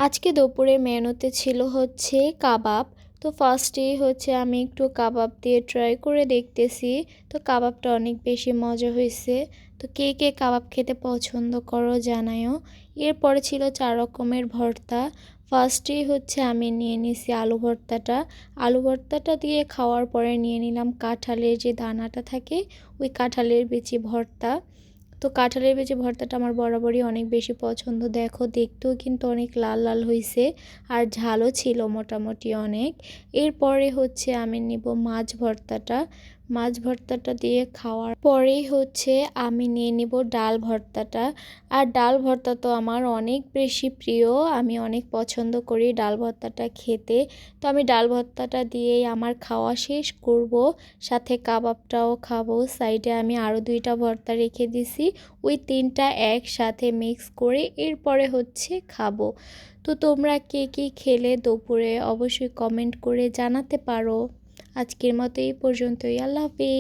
আজকে দুপুরে মেনুতে ছিল হচ্ছে কাবাব। তো ফার্স্টেই হচ্ছে আমি একটু কাবাব দিয়ে ট্রাই করে দেখতেছি। তো কাবাবটা অনেক বেশি মজা হয়েছে। তো কে কে কাবাব খেতে পছন্দ করো জানায়ও। এরপরে ছিল 4 রকমের ভর্তা। ফার্স্টেই হচ্ছে আমি নিয়ে নিছি আলু ভর্তাটা। আলু ভর্তাটা দিয়ে খাওয়ার পরে নিয়ে নিলাম কাঁঠালের যে দানাটা থাকে, ওই কাঁঠালের বিচি ভর্তা। তো কাঁঠালের বিচি ভর্তাটা আমার বরাবরই অনেক বেশি পছন্দ। দেখো দেখতেও কিন্তু অনেক লাল লাল হয়েছে, আর ঝালও ছিল মোটামুটি অনেক। এরপরে হচ্ছে আমি নিব মাছ ভর্তাটা। মাছ ভর্তাটা দিয়ে খাওয়ার পরেই হচ্ছে আমি নিয়ে নিব ডাল ভর্তাটা। আর ডাল ভর্তা তো আমার অনেক বেশি প্রিয়, আমি অনেক পছন্দ করি ডাল ভর্তাটা খেতে। তো আমি ডাল ভর্তাটা দিয়েই আমার খাওয়া শেষ করব, সাথে কাবাবটাও খাবো। সাইডে আমি আরও 2টা ভর্তা রেখে দিছি, ওই 3টা একসাথে মিক্স করে এরপরে হচ্ছে খাবো। তো তোমরা কে কী খেলে দুপুরে অবশ্যই কমেন্ট করে জানাতে পারো। আজকের মতো এই পর্যন্তই। আল্লাহ হাফেজ।